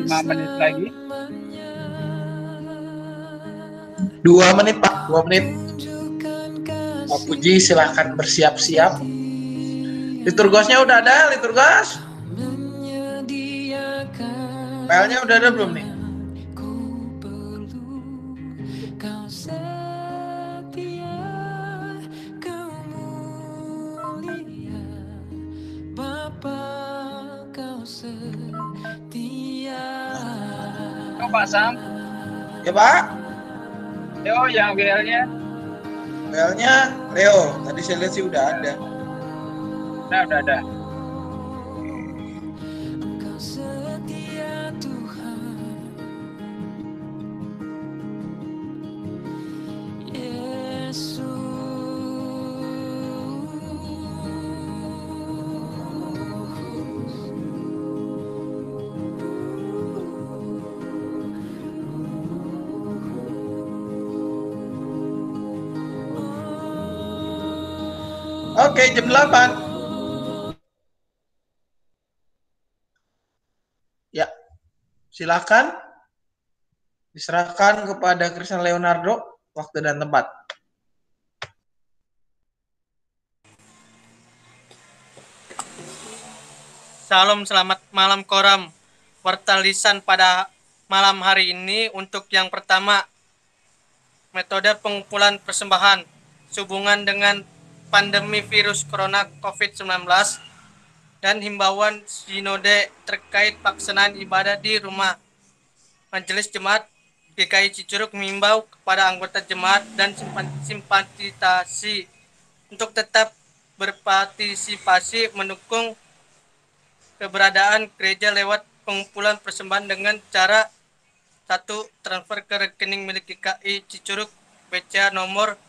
5 menit lagi. 2 menit Pak, 2 menit. Pak Puji silahkan bersiap-siap. Liturgosnya udah ada, liturgos? Filenya udah ada belum nih? Oh, Pak Sam. Ya Pak? Leo yang WL-nya. Filenya Leo, tadi saya lihat sih udah ada. Nah, udah ada. Oke, jam 8. Ya, silakan diserahkan kepada Christian Leonardo waktu dan tempat. Salam, selamat malam Koram. Warta lisan pada malam hari ini untuk yang pertama, metode pengumpulan persembahan sehubungan dengan pandemi virus corona COVID-19 dan himbauan sinode terkait pelaksanaan ibadah di rumah. Majelis Jemaat GKI Cicurug mengimbau kepada anggota jemaat dan simpatisansi untuk tetap berpartisipasi mendukung keberadaan gereja lewat pengumpulan persembahan dengan cara 1. Transfer ke rekening milik GKI Cicurug BCA nomor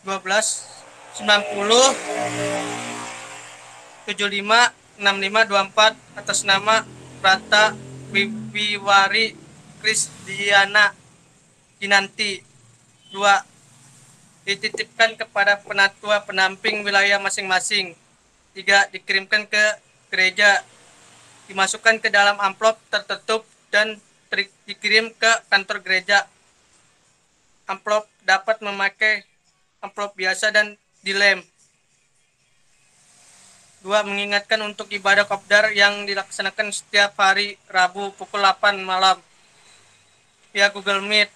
1290 756524 atas nama Prata Wiwari Krisdiana Kinanti. 2. Dititipkan kepada penatua pendamping wilayah masing-masing. 3. Dikirimkan ke gereja, dimasukkan ke dalam amplop tertutup dan dikirim ke kantor gereja. Amplop dapat memakai amplop biasa dan dilem. 2. Mengingatkan untuk ibadah kopdar yang dilaksanakan setiap hari Rabu pukul 8 malam via Google Meet.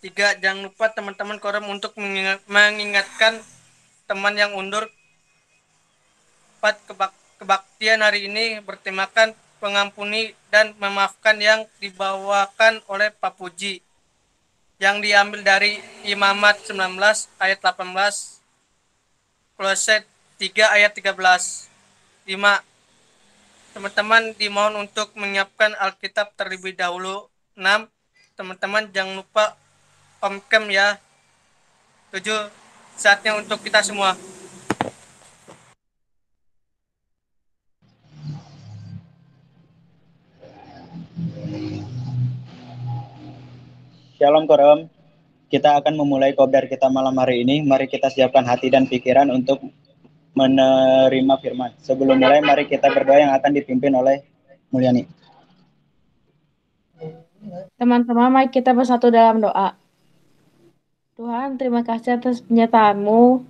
3. Jangan lupa teman-teman Koram untuk mengingatkan teman yang undur. 4. Kebaktian hari ini bertemakan pengampuni dan memaafkan yang dibawakan oleh Pak Puji, yang diambil dari Imamat 19 ayat 18, Kolose 3 ayat 13. 5. Teman-teman dimohon untuk menyiapkan Alkitab terlebih dahulu. 6. Teman-teman jangan lupa Om Kem ya. 7. Saatnya untuk kita semua. Shalom Koram, kita akan memulai kopdar kita malam hari ini. Mari kita siapkan hati dan pikiran untuk menerima firman. Sebelum mulai, mari kita berdoa yang akan dipimpin oleh Mulyani. Teman-teman, mari kita bersatu dalam doa. Tuhan, terima kasih atas penyertaan-Mu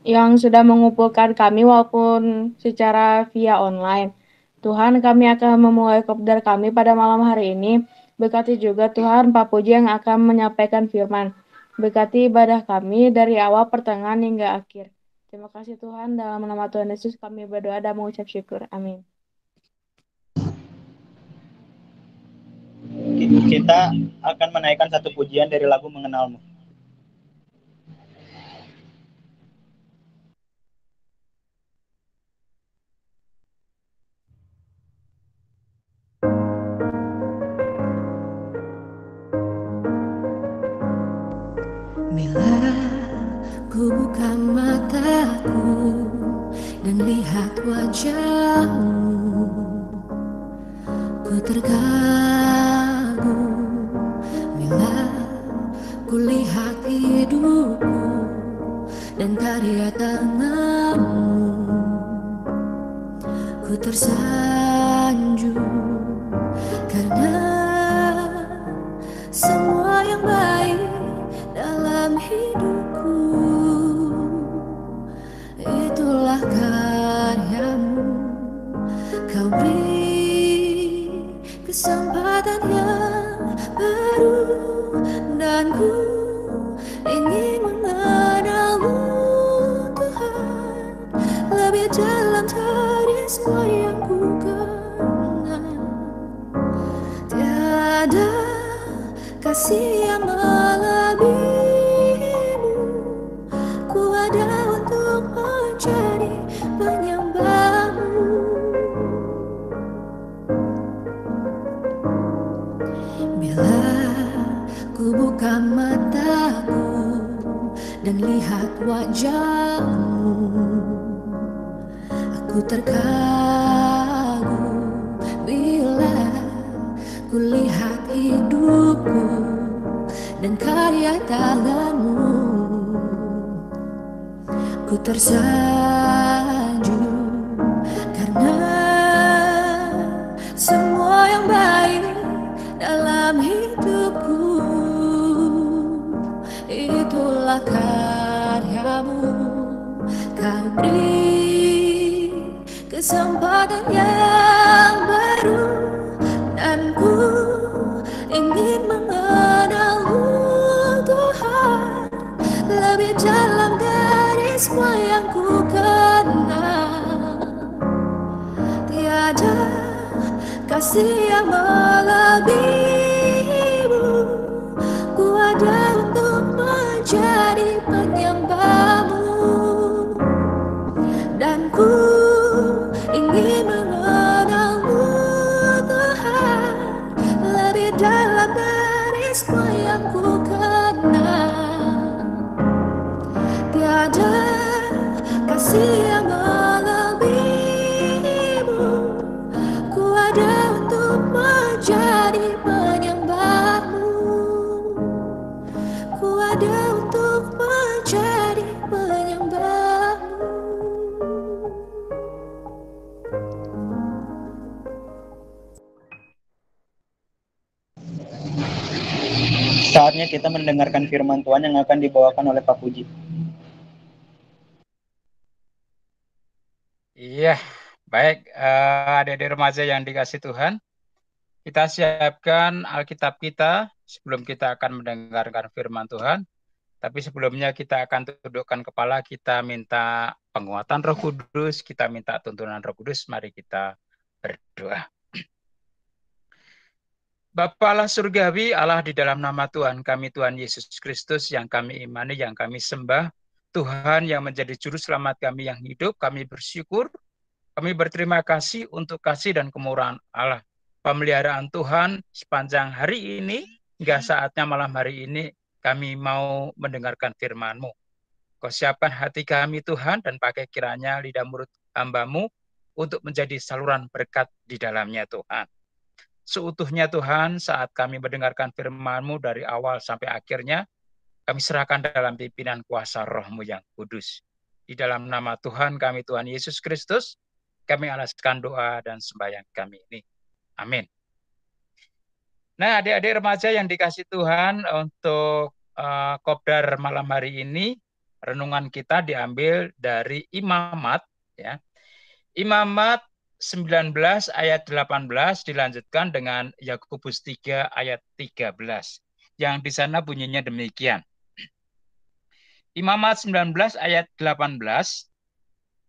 yang sudah mengumpulkan kami walaupun secara via online. Tuhan, kami akan memulai kopdar kami pada malam hari ini. Berkati juga Tuhan Pak Puji yang akan menyampaikan firman. Berkati ibadah kami dari awal, pertengahan hingga akhir. Terima kasih Tuhan, dalam nama Tuhan Yesus kami berdoa dan mengucap syukur. Amin. Kita akan menaikkan satu pujian dari lagu Mengenalmu. Bila ku buka mataku dan lihat wajahmu, ku terkagum. Bila ku lihat hidupku dan karya tanganmu, ku tersanjung. kesempatan yang baru, dan ku ingin mengenalmu Tuhan lebih dalam dari semua yang ku kenal. Tiada kasih yang melebihimu, ku ada untuk menjadi penyembahmu. Bila ku buka mataku dan lihat wajahmu, aku terkagum. Bila ku lihat hidupku dan karya tanganmu, ku tersanjung karena semua yang baik dalam hidupku itulah karyamu. Kau beri kesempatan yang baru, dan ku ingin mengenalmu Tuhan lebih dalam dari semua yang ku kenal. Tiada kasih yang melebihimu, ku ada untuk menjadi penyembahmu, dan ku ingin mengenalmu Tuhan lebih dalam dari semua yang ku kenal. Tiada kasih yang melebihimu, ku ada untuk menjadi penyembahmu, ku ada untuk menjadi penyembahmu. Saatnya kita mendengarkan firman Tuhan yang akan dibawakan oleh Pak Puji. Iya, baik adik-adik remaja yang dikasih Tuhan, kita siapkan Alkitab kita sebelum kita akan mendengarkan firman Tuhan. Tapi sebelumnya kita akan tundukkan kepala, kita minta penguatan Roh Kudus, kita minta tuntunan Roh Kudus, mari kita berdoa. Bapa Allah surgawi, Allah di dalam nama Tuhan kami, Tuhan Yesus Kristus yang kami imani, yang kami sembah, Tuhan yang menjadi juru selamat kami yang hidup, kami bersyukur, kami berterima kasih untuk kasih dan kemurahan Allah. Pemeliharaan Tuhan sepanjang hari ini, hingga saatnya malam hari ini, kami mau mendengarkan firman-Mu. Kau siapkan hati kami Tuhan, dan pakai kiranya lidah mulut hamba-Mu untuk menjadi saluran berkat di dalamnya Tuhan. Seutuhnya Tuhan, saat kami mendengarkan firman-Mu dari awal sampai akhirnya, kami serahkan dalam pimpinan kuasa Roh-Mu yang kudus. Di dalam nama Tuhan kami, Tuhan Yesus Kristus, kami alaskan doa dan sembahyang kami ini. Amin. Nah, adik-adik remaja yang dikasih Tuhan, untuk kopdar malam hari ini, renungan kita diambil dari Imamat, ya. Imamat 19 ayat 18 dilanjutkan dengan Yakobus 3 ayat 13. Yang di sana bunyinya demikian. Imamat 19 ayat 18,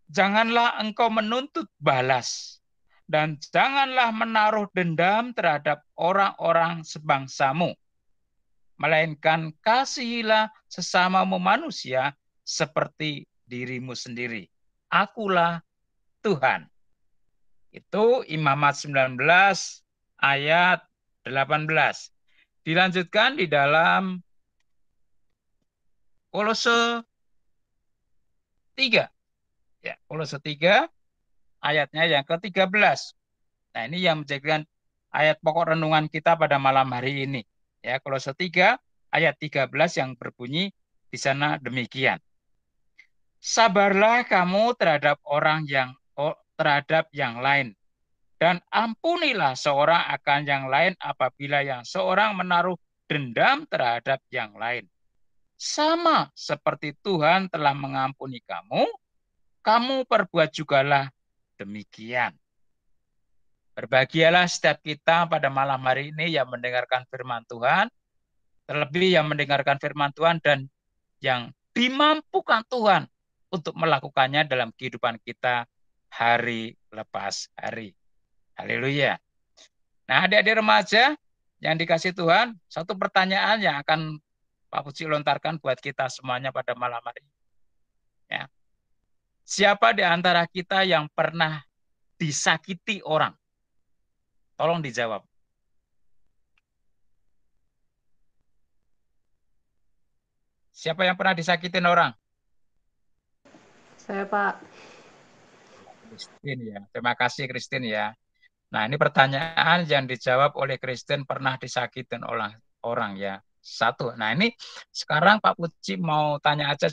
janganlah engkau menuntut balas, dan janganlah menaruh dendam terhadap orang-orang sebangsamu, melainkan kasihilah sesamamu manusia seperti dirimu sendiri. Akulah Tuhan. Itu Imamat 19 ayat 18. Dilanjutkan di dalam Kolose 3. Ya, Kolose 3 ayatnya yang ke-13. Nah, ini yang menjadikan ayat pokok renungan kita pada malam hari ini. Ya, Kolose 3 ayat 13 yang berbunyi di sana demikian. Sabarlah kamu terhadap yang lain, dan ampunilah seorang akan yang lain apabila yang seorang menaruh dendam terhadap yang lain. Sama seperti Tuhan telah mengampuni kamu, kamu perbuat jugalah demikian. Berbahagialah setiap kita pada malam hari ini yang mendengarkan firman Tuhan, terlebih yang mendengarkan firman Tuhan dan yang dimampukan Tuhan untuk melakukannya dalam kehidupan kita hari lepas hari. Haleluya. Nah, adik-adik remaja yang dikasih Tuhan, satu pertanyaan yang akan Pak Puji lontarkan buat kita semuanya pada malam hari ini. Ya. Siapa di antara kita yang pernah disakiti orang? Tolong dijawab. Siapa yang pernah disakitin orang? Saya, Pak. Christine ya. Terima kasih Christine ya. Nah, ini pertanyaan yang dijawab oleh Christine pernah disakitin orang ya. Satu. Nah, ini sekarang Pak Puji mau tanya aja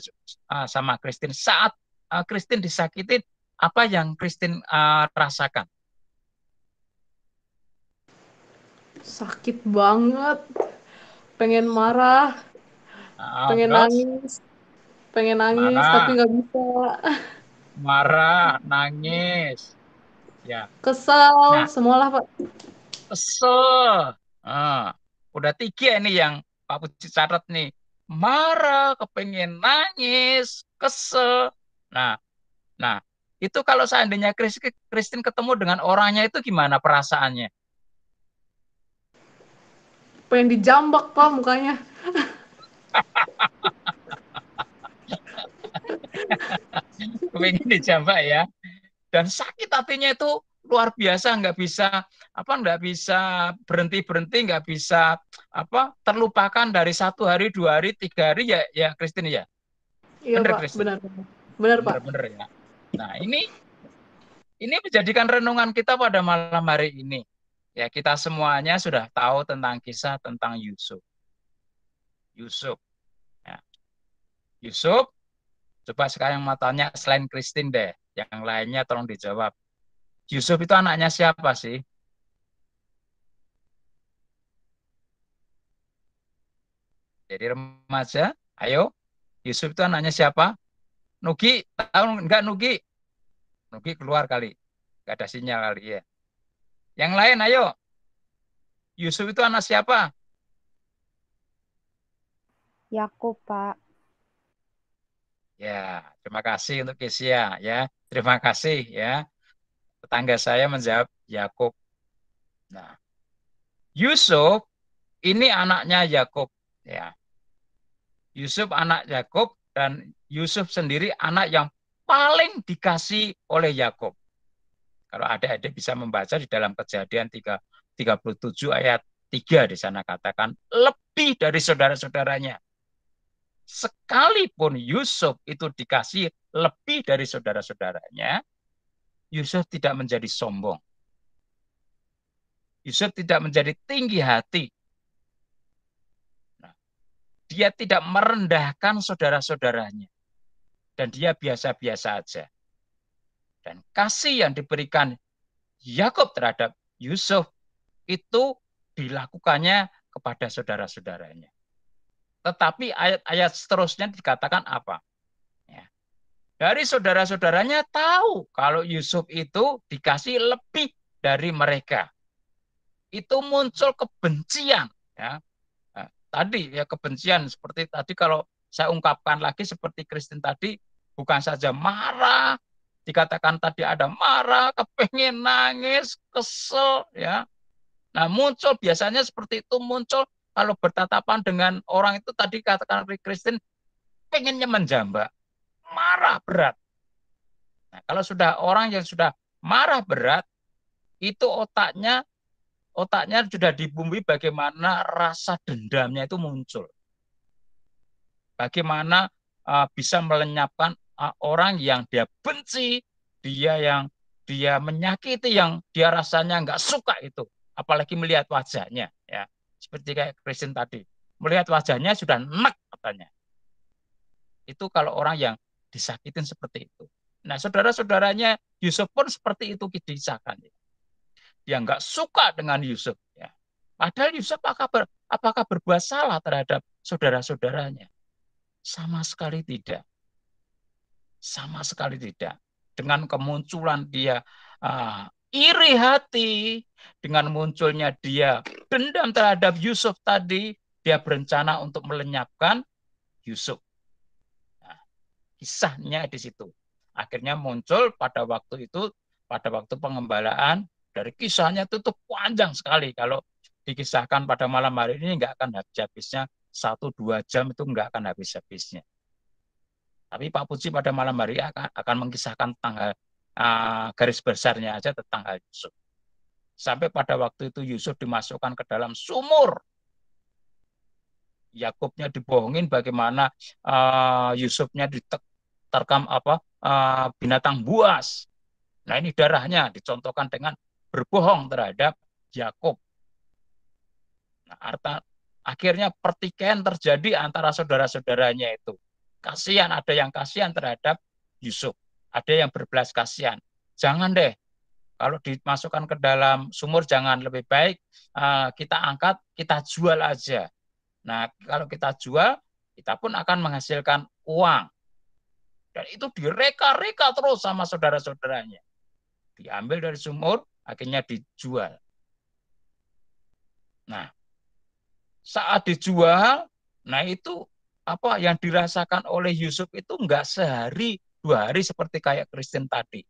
sama Christine. Saat Christine disakitin, apa yang Christine rasakan? Sakit banget. Pengen marah. Pengen nangis. Pengen nangis, tapi nggak bisa. Marah, nangis. Ya. Kesel, semualah, Pak. Kesel. Udah 3 ini yang Pak Puji catat nih. Marah, kepengen nangis, kesel. Nah, itu kalau seandainya Christine ketemu dengan orangnya itu gimana perasaannya? Pengen dijambak, Pak, mukanya. Pengen dijambak ya. Dan sakit hatinya itu luar biasa, nggak bisa berhenti, nggak bisa terlupakan dari 1 hari, 2 hari, 3 hari ya Christine ya. Iya, Bener, Pak, Christine? benar, Pak. Bener ya. Nah, ini menjadikan renungan kita pada malam hari ini. Ya, kita semuanya sudah tahu tentang kisah tentang Yusuf. Ya. Yusuf, coba sekarang mau tanya selain Christine deh, yang lainnya tolong dijawab. Yusuf itu anaknya siapa sih? Jadi remaja, ayo. Yusuf itu anaknya siapa? Nugi, tahu enggak Nugi? Nugi keluar kali. Enggak ada sinyal kali ya. Yang lain ayo. Yusuf itu anak siapa? Yakub, Pak. Ya, terima kasih untuk Kesia ya. Terima kasih ya. Tetangga saya menjawab Yakub. Nah, Yusuf ini anaknya Yakub ya. Yusuf anak Yakub dan Yusuf sendiri anak yang paling dikasih oleh Yakub. Kalau adik-adik bisa membaca di dalam Kejadian 37 ayat 3 di sana katakan lebih dari saudara-saudaranya. Sekalipun Yusuf itu dikasih lebih dari saudara-saudaranya, Yusuf tidak menjadi sombong. Yusuf tidak menjadi tinggi hati. Nah, dia tidak merendahkan saudara-saudaranya. Dan dia biasa-biasa aja. Dan kasih yang diberikan Yakub terhadap Yusuf itu dilakukannya kepada saudara-saudaranya. Tetapi ayat-ayat seterusnya dikatakan apa? Ya. Dari saudara-saudaranya tahu kalau Yusuf itu dikasih lebih dari mereka. Itu muncul kebencian. Ya. Nah, tadi ya kebencian seperti tadi kalau saya ungkapkan lagi seperti Christine tadi, bukan saja marah, dikatakan tadi ada marah, kepengen nangis, kesel, ya. Nah, muncul biasanya seperti itu muncul kalau bertatapan dengan orang itu tadi katakan Christine pengennya menjambak, marah berat. Nah, kalau sudah orang yang sudah marah berat, itu otaknya sudah dibumbui bagaimana rasa dendamnya itu muncul. Bagaimana bisa melenyapkan orang yang dia benci, dia menyakiti, yang dia rasanya nggak suka itu, apalagi melihat wajahnya, ya seperti kayak Christine tadi, melihat wajahnya sudah enak katanya. Itu kalau orang yang disakitin seperti itu. Nah, saudara-saudaranya Yusuf pun seperti itu kisahkan. Dia nggak suka dengan Yusuf, ya. Padahal Yusuf apakah berbuat salah terhadap saudara-saudaranya? Sama sekali tidak. Sama sekali tidak. Dengan kemunculan dia iri hati dengan munculnya dia dendam terhadap Yusuf tadi, dia berencana untuk melenyapkan Yusuf. Nah, kisahnya di situ. Akhirnya muncul pada waktu itu, pada waktu pengembalaan, dari kisahnya itu tuh panjang sekali. Kalau dikisahkan pada malam hari ini nggak akan habis-habisnya, 1-2 jam itu nggak akan habis-habisnya. Tapi Pak Puji pada malam hari akan mengisahkan tentang garis besarnya aja tentang hal Yusuf. Sampai pada waktu itu Yusuf dimasukkan ke dalam sumur. Yakubnya dibohongin bagaimana Yusufnya diterkam binatang buas. Nah ini darahnya dicontohkan dengan berbohong terhadap Yakub. Nah, akhirnya pertikaian terjadi antara saudara-saudaranya itu. Kasihan, ada yang kasihan terhadap Yusuf. Ada yang berbelas kasihan. Jangan deh, kalau dimasukkan ke dalam sumur jangan, lebih baik kita angkat, kita jual aja. Nah, kalau kita jual, kita pun akan menghasilkan uang. Dan itu direka-reka terus sama saudara-saudaranya. Diambil dari sumur, akhirnya dijual. Nah, saat dijual, nah itu apa yang dirasakan oleh Yusuf itu enggak sehari 2 hari seperti kayak Kristen tadi.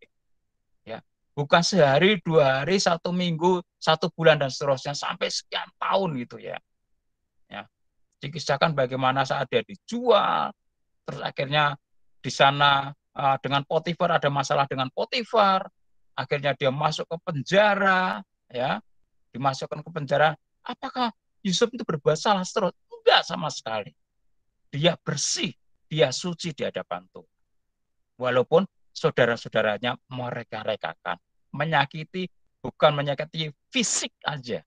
Ya, bukan sehari 2 hari, 1 minggu, 1 bulan dan seterusnya sampai sekian tahun gitu ya. Ya, dikisahkan bagaimana saat dia dijual, terus akhirnya di sana dengan Potifar, ada masalah dengan Potifar, akhirnya dia masuk ke penjara, ya, dimasukkan ke penjara. Apakah Yusuf itu berbuat salah terus? Enggak sama sekali. Dia bersih, dia suci di hadapan Tuhan. Walaupun saudara-saudaranya mereka-rekakan, menyakiti, bukan menyakiti fisik aja,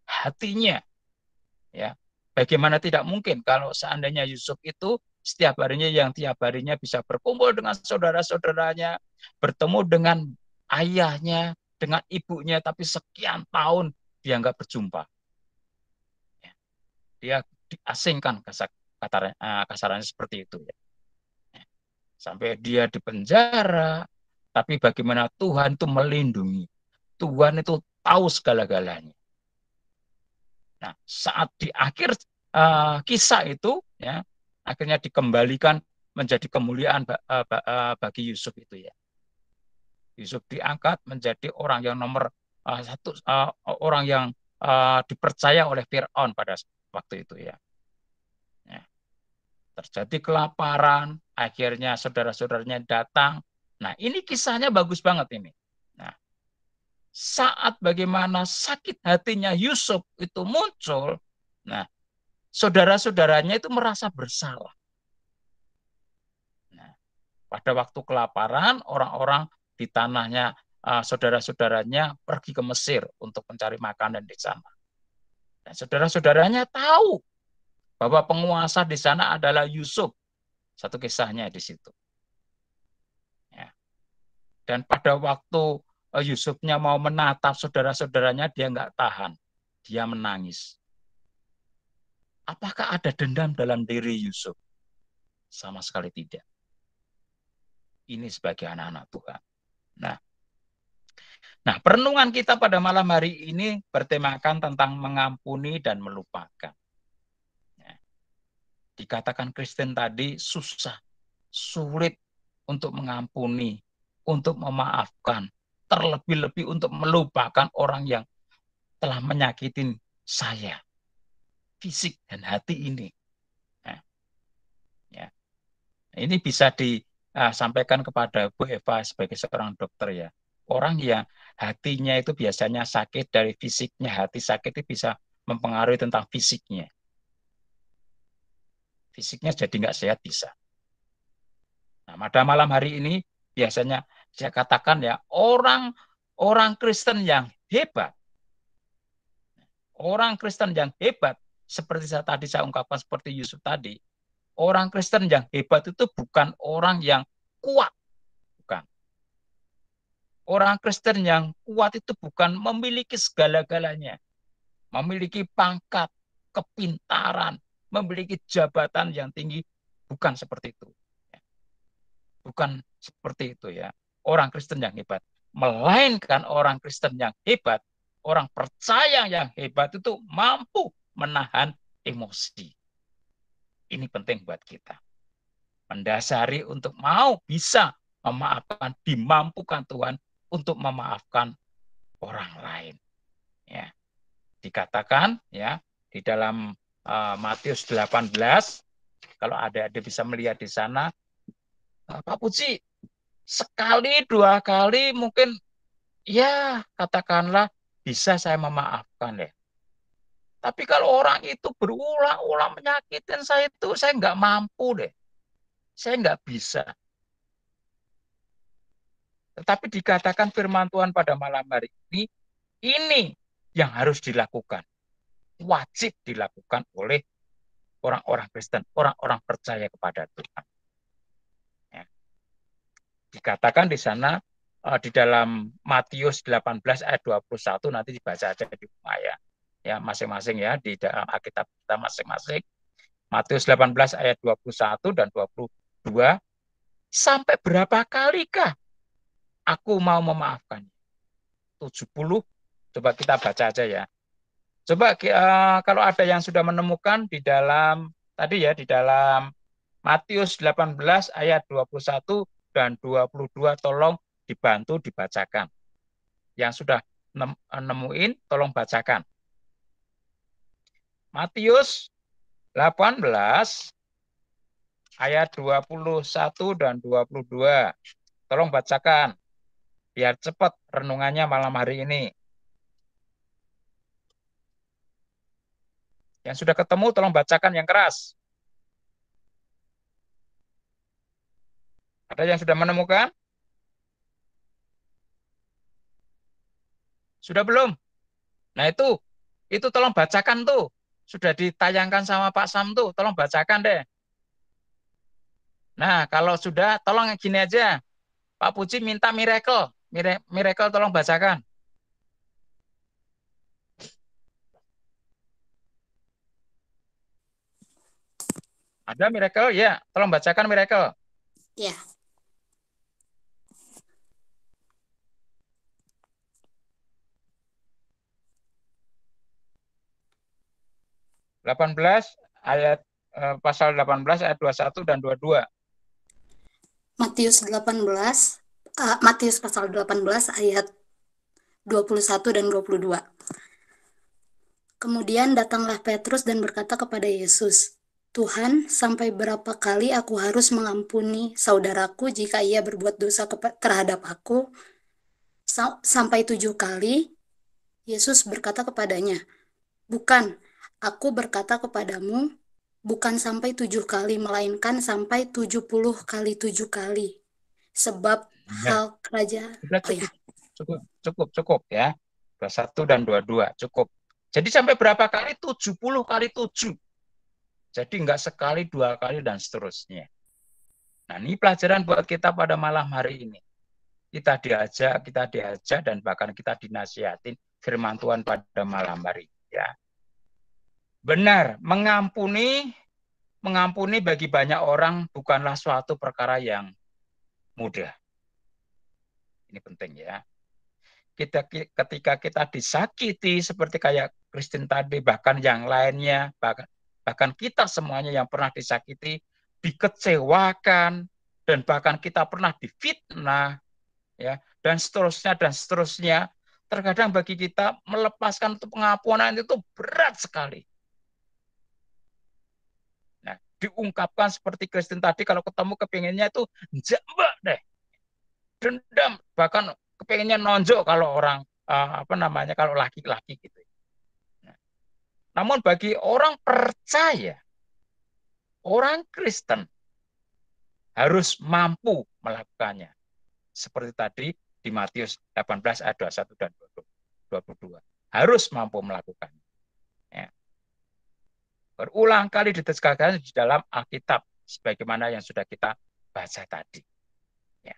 hatinya. Ya, bagaimana tidak mungkin kalau seandainya Yusuf itu setiap harinya tiap harinya bisa berkumpul dengan saudara-saudaranya, bertemu dengan ayahnya, dengan ibunya, tapi sekian tahun dia nggak berjumpa. Dia diasingkan, kasarannya seperti itu. Sampai dia di penjara, tapi bagaimana Tuhan itu melindungi. Tuhan itu tahu segala-galanya. Nah, saat di akhir kisah itu, ya, akhirnya dikembalikan menjadi kemuliaan bagi Yusuf itu ya. Yusuf diangkat menjadi orang yang nomor 1, orang yang dipercaya oleh Firaun pada waktu itu ya. Terjadi kelaparan, akhirnya saudara-saudaranya datang. Nah, ini kisahnya bagus banget ini. Nah, saat bagaimana sakit hatinya Yusuf itu muncul, nah, saudara-saudaranya itu merasa bersalah. Nah, pada waktu kelaparan, orang-orang di tanahnya saudara-saudaranya pergi ke Mesir untuk mencari makanan di sana. Dan saudara-saudaranya tahu bahwa penguasa di sana adalah Yusuf. Satu kisahnya di situ. Ya. Dan pada waktu Yusufnya mau menatap saudara-saudaranya, dia nggak tahan. Dia menangis. Apakah ada dendam dalam diri Yusuf? Sama sekali tidak. Ini sebagai anak-anak Tuhan. Nah, perenungan kita pada malam hari ini bertemakan tentang mengampuni dan melupakan. Dikatakan Kristen tadi susah, sulit untuk mengampuni, untuk memaafkan, terlebih-lebih untuk melupakan orang yang telah menyakitin saya, fisik dan hati ini. Nah, ya. Ini bisa disampaikan kepada Bu Eva sebagai seorang dokter ya. Orang yang hatinya itu biasanya sakit dari fisiknya, hati sakit itu bisa mempengaruhi tentang fisiknya. Fisiknya jadi nggak sehat bisa. Nah, pada malam hari ini biasanya saya katakan ya, orang Kristen yang hebat, orang Kristen yang hebat, seperti tadi saya ungkapkan seperti Yusuf tadi, orang Kristen yang hebat itu bukan orang yang kuat, bukan. Orang Kristen yang kuat itu bukan memiliki segala-galanya, memiliki pangkat, kepintaran, memiliki jabatan yang tinggi, bukan seperti itu. Bukan seperti itu ya. Orang Kristen yang hebat. Melainkan orang Kristen yang hebat, orang percaya yang hebat itu mampu menahan emosi. Ini penting buat kita. Mendasari untuk mau bisa memaafkan, dimampukan Tuhan untuk memaafkan orang lain. Ya. Dikatakan ya di dalam Matius 18, kalau ada bisa melihat di sana, Pak Puji, sekali dua kali mungkin ya katakanlah bisa saya memaafkan ya. Tapi kalau orang itu berulang-ulang menyakitin saya itu, saya nggak mampu deh. Saya nggak bisa. Tetapi dikatakan firman Tuhan pada malam hari ini yang harus dilakukan. Wajib dilakukan oleh orang-orang Kristen, orang-orang percaya kepada Tuhan. Ya. Dikatakan di sana, di dalam Matius 18 ayat 21, nanti dibaca aja di rumah ya. Ya, masing-masing ya, di dalam Alkitab kita masing-masing. Matius 18 ayat 21 dan 22, sampai berapa kalikah aku mau memaafkan? 70, coba kita baca aja ya. Coba kalau ada yang sudah menemukan di dalam, tadi ya, di dalam Matius 18 ayat 21 dan 22, tolong dibantu dibacakan. Yang sudah nemuin, tolong bacakan. Matius 18 ayat 21 dan 22. Tolong bacakan, biar cepat renungannya malam hari ini. Yang sudah ketemu, tolong bacakan yang keras. Ada yang sudah menemukan? Sudah belum? Nah itu tolong bacakan tuh. Sudah ditayangkan sama Pak Sam tuh, tolong bacakan deh. Nah, kalau sudah, tolong gini aja. Pak Puji minta miracle. Miracle tolong bacakan. Ada miracle? Ya, tolong bacakan miracle. Ya. Pasal 18 ayat 21 dan 22. Matius pasal 18 ayat 21 dan 22. Kemudian datanglah Petrus dan berkata kepada Yesus, Tuhan, sampai berapa kali aku harus mengampuni saudaraku jika ia berbuat dosa terhadap aku? Sampai 7 kali? Yesus berkata kepadanya, bukan, aku berkata kepadamu, bukan sampai 7 kali, melainkan sampai 70 kali 7 kali. Sebab hal kerajaan... Cukup ya. 21 dan 22, cukup. Jadi sampai berapa kali? 70 kali 7. Jadi enggak sekali, 2 kali, dan seterusnya. Nah, ini pelajaran buat kita pada malam hari ini. Kita diajak, dan bahkan kita dinasihatin firman Tuhan pada malam hari ini. Ya. Benar, mengampuni bagi banyak orang bukanlah suatu perkara yang mudah. Ini penting ya. Ketika kita disakiti seperti kayak Kristen tadi, bahkan yang lainnya, bahkan kita semuanya yang pernah disakiti, dikecewakan, dan bahkan kita pernah difitnah, ya, dan seterusnya, terkadang bagi kita melepaskan untuk pengampunan itu berat sekali. Nah, diungkapkan seperti Kristen tadi, kalau ketemu kepinginnya itu jambak deh, dendam, bahkan kepengennya nonjok kalau orang kalau laki-laki gitu. Nah, namun bagi orang percaya, orang Kristen harus mampu melakukannya. Seperti tadi di Matius 18 ayat 21 dan 22. Harus mampu melakukannya. Ya. Berulang kali ditegaskan di dalam Alkitab sebagaimana yang sudah kita baca tadi. Ya.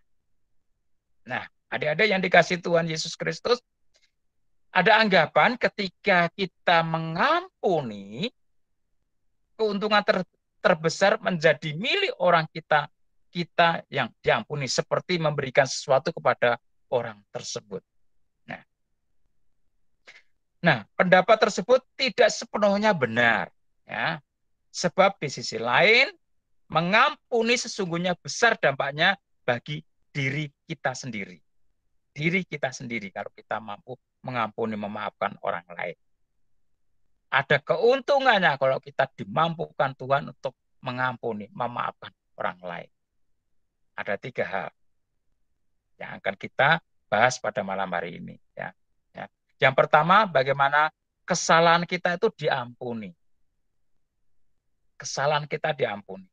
Nah, adik-adik yang dikasih Tuhan Yesus Kristus, ada anggapan ketika kita mengampuni, keuntungan terbesar menjadi milik orang kita yang diampuni, seperti memberikan sesuatu kepada orang tersebut. Nah, pendapat tersebut tidak sepenuhnya benar, ya. Sebab di sisi lain, mengampuni sesungguhnya besar dampaknya bagi diri kita sendiri. Diri kita sendiri kalau kita mampu mengampuni, memaafkan orang lain. Ada keuntungannya kalau kita dimampukan Tuhan untuk mengampuni, memaafkan orang lain. Ada 3 hal yang akan kita bahas pada malam hari ini, ya. Yang pertama, bagaimana kesalahan kita itu diampuni. Kesalahan kita diampuni.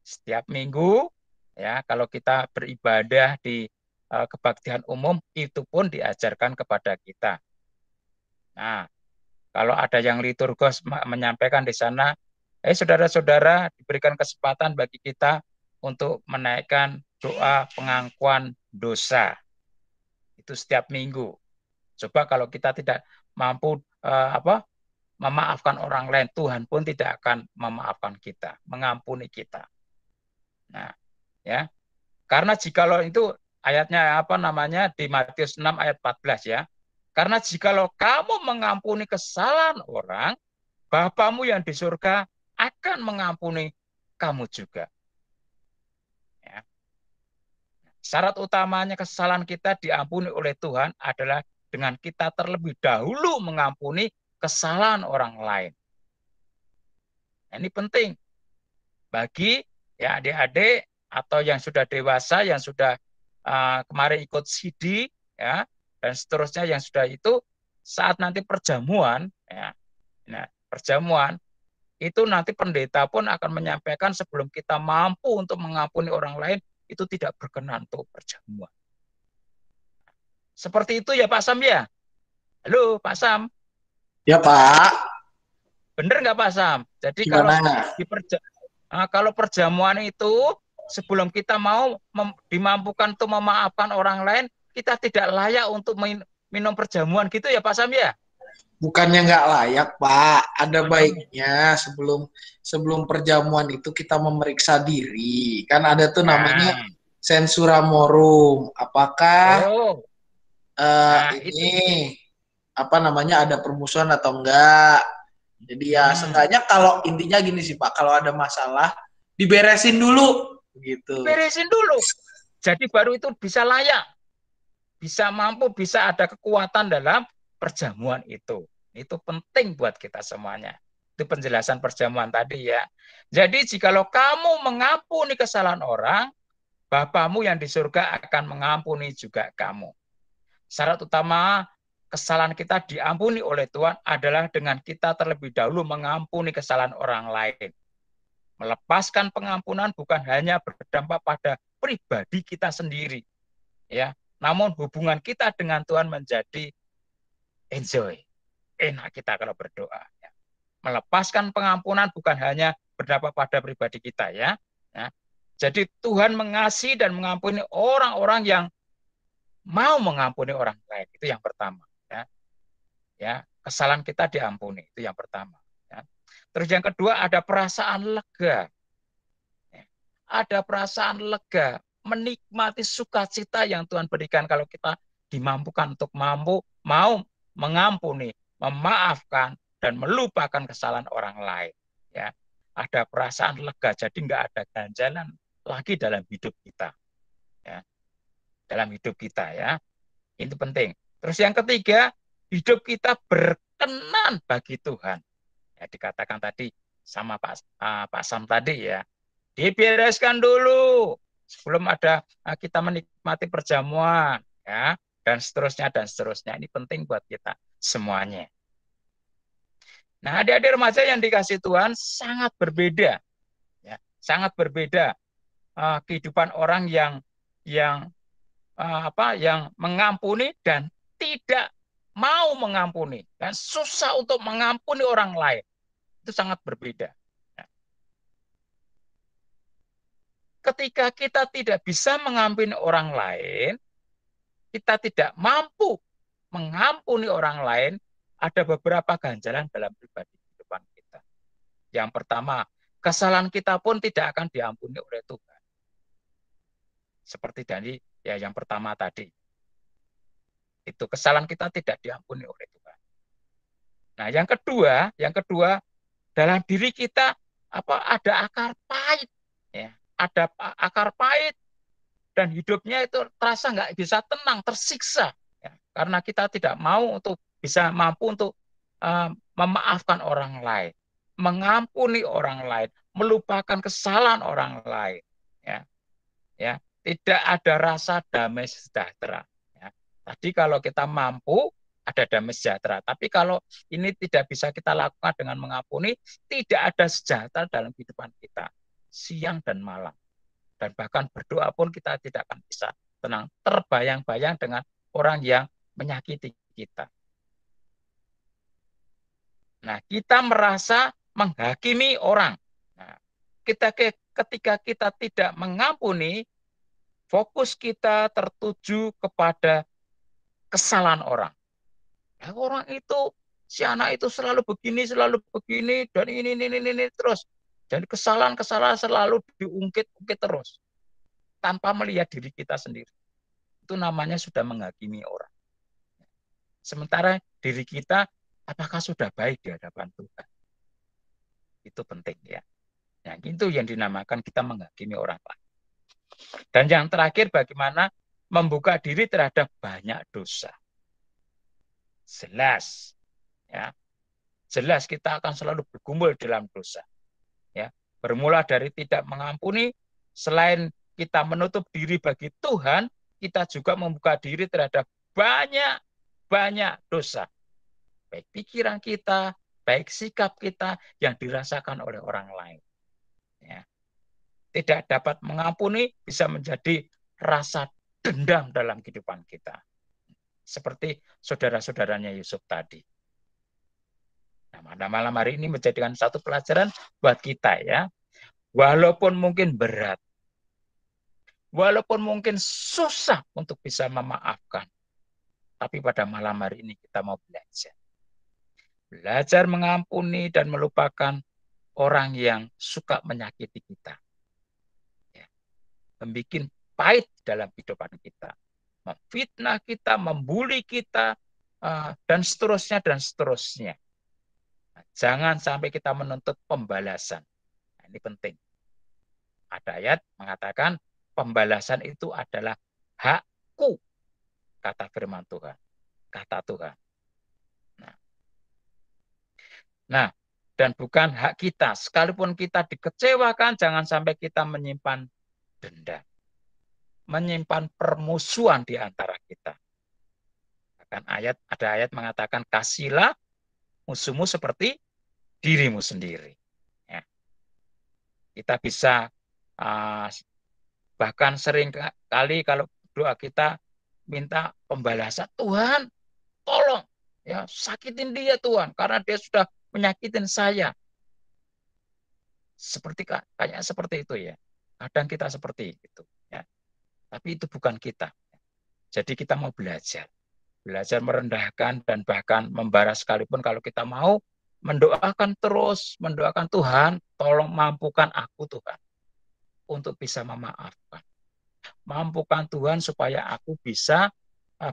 Setiap minggu, ya, kalau kita beribadah di kebaktian umum, itu pun diajarkan kepada kita. Nah, kalau ada yang liturgos menyampaikan di sana, saudara-saudara, diberikan kesempatan bagi kita untuk menaikkan doa pengakuan dosa. Itu setiap minggu. Coba kalau kita tidak mampu memaafkan orang lain, Tuhan pun tidak akan memaafkan kita, mengampuni kita. Nah, ya. Karena jikalau itu ayatnya di Matius 6 ayat 14, ya. Karena jikalau kamu mengampuni kesalahan orang, Bapamu yang di surga akan mengampuni kamu juga. Ya. Syarat utamanya kesalahan kita diampuni oleh Tuhan adalah dengan kita terlebih dahulu mengampuni kesalahan orang lain. Nah, ini penting bagi ya adik-adik atau yang sudah dewasa, yang sudah kemarin ikut CD, ya, dan seterusnya yang sudah itu, saat nanti perjamuan, ya, nah, perjamuan itu nanti pendeta pun akan menyampaikan sebelum kita mampu untuk mengampuni orang lain, itu tidak berkenan untuk perjamuan. Seperti itu ya Pak Sam ya? Halo Pak Sam? Ya Pak. Bener nggak Pak Sam? Jadi Gimana? kalau perjamuan itu sebelum kita mau dimampukan untuk memaafkan orang lain, kita tidak layak untuk minum perjamuan gitu ya Pak Sam ya? Bukannya nggak layak Pak, ada baiknya sebelum perjamuan itu kita memeriksa diri. Kan ada tuh namanya sensura morum. Apakah ini ada permusuhan atau enggak? Jadi ya seenggaknya kalau intinya gini sih Pak, kalau ada masalah diberesin dulu gitu. Beresin dulu. Jadi baru itu bisa layak. Bisa mampu, bisa ada kekuatan dalam perjamuan itu. Itu penting buat kita semuanya. Itu penjelasan perjamuan tadi ya. Jadi jikalau kamu mengampuni kesalahan orang, Bapamu yang di surga akan mengampuni juga kamu. Syarat utama kesalahan kita diampuni oleh Tuhan adalah dengan kita terlebih dahulu mengampuni kesalahan orang lain. Melepaskan pengampunan bukan hanya berdampak pada pribadi kita sendiri, ya, namun hubungan kita dengan Tuhan menjadi enjoy, enak kita kalau berdoa. Ya. Melepaskan pengampunan bukan hanya berdampak pada pribadi kita, ya. Jadi Tuhan mengasihi dan mengampuni orang-orang yang mau mengampuni orang lain. Itu yang pertama. Ya, kesalahan kita diampuni. Itu yang pertama. Ya. Terus yang kedua ada perasaan lega. Ya. Ada perasaan lega, menikmati sukacita yang Tuhan berikan kalau kita dimampukan untuk mau mengampuni, memaafkan, dan melupakan kesalahan orang lain. Ya. Ada perasaan lega, jadi nggak ada ganjalan lagi dalam hidup kita. Ya. Dalam hidup kita, ya. Itu penting. Terus yang ketiga, hidup kita berkenan bagi Tuhan. Ya, dikatakan tadi sama Pak Sam tadi ya. Dibereskan dulu sebelum ada kita menikmati perjamuan, ya, dan seterusnya dan seterusnya. Ini penting buat kita semuanya. Nah, adik-adik remaja yang dikasihi Tuhan sangat berbeda, ya, sangat berbeda kehidupan orang yang mengampuni dan tidak mau mengampuni dan susah untuk mengampuni orang lain. Itu sangat berbeda. Ketika kita tidak bisa mengampuni orang lain, kita tidak mampu mengampuni orang lain, ada beberapa ganjalan dalam pribadi kehidupan kita. Yang pertama, kesalahan kita pun tidak akan diampuni oleh Tuhan. Seperti tadi Ya, yang pertama tadi. Itu kesalahan kita tidak diampuni oleh Tuhan. Nah, yang kedua dalam diri kita ada akar pahit, ya, ada akar pahit dan hidupnya itu terasa nggak bisa tenang, tersiksa, ya, karena kita tidak mau untuk bisa mampu untuk memaafkan orang lain, mengampuni orang lain, melupakan kesalahan orang lain, ya, tidak ada rasa damai sejahtera. Ya. Tadi kalau kita mampu ada damai sejahtera. Tapi kalau ini tidak bisa kita lakukan dengan mengampuni, tidak ada sejahtera dalam kehidupan kita. Siang dan malam. Dan bahkan berdoa pun kita tidak akan bisa tenang. Terbayang-bayang dengan orang yang menyakiti kita. Nah, kita merasa menghakimi orang. Nah, ketika kita tidak mengampuni, fokus kita tertuju kepada kesalahan orang. Ya, orang itu, si anak itu selalu begini, dan ini terus. Dan kesalahan-kesalahan selalu diungkit-ungkit terus. Tanpa melihat diri kita sendiri. Itu namanya sudah menghakimi orang. Sementara diri kita, apakah sudah baik di hadapan Tuhan? Itu penting ya. Nah, itu yang dinamakan kita menghakimi orang lain. Dan yang terakhir, bagaimana membuka diri terhadap banyak dosa. Jelas, ya, jelas kita akan selalu bergumul dalam dosa. Ya, bermula dari tidak mengampuni, selain kita menutup diri bagi Tuhan, kita juga membuka diri terhadap banyak dosa. Baik pikiran kita, baik sikap kita yang dirasakan oleh orang lain. Ya. Tidak dapat mengampuni bisa menjadi rasa dendam dalam kehidupan kita. Seperti saudara-saudaranya Yusuf tadi. Nah, pada malam hari ini menjadikan satu pelajaran buat kita ya. Walaupun mungkin berat, walaupun mungkin susah untuk bisa memaafkan, tapi pada malam hari ini kita mau belajar. Belajar mengampuni dan melupakan orang yang suka menyakiti kita. Ya. Membikin pahit dalam kehidupan kita. Memfitnah kita, membuli kita, dan seterusnya, dan seterusnya. Jangan sampai kita menuntut pembalasan. Nah, ini penting. Ada ayat mengatakan pembalasan itu adalah hakku, kata firman Tuhan, kata Tuhan. Nah, dan bukan hak kita. Sekalipun kita dikecewakan, jangan sampai kita menyimpan dendam, menyimpan permusuhan di antara kita. Bahkan ada ayat mengatakan kasihlah musuhmu seperti dirimu sendiri. Ya. Kita bisa bahkan sering kali kalau doa kita minta pembalasan, Tuhan tolong ya sakitin dia Tuhan karena dia sudah menyakitin saya. Kayaknya seperti itu ya. Kadang kita seperti itu ya. Tapi itu bukan kita. Jadi kita mau belajar merendahkan dan bahkan membara sekalipun kalau kita mau mendoakan terus, mendoakan Tuhan, tolong mampukan aku Tuhan untuk bisa memaafkan. Mampukan Tuhan supaya aku bisa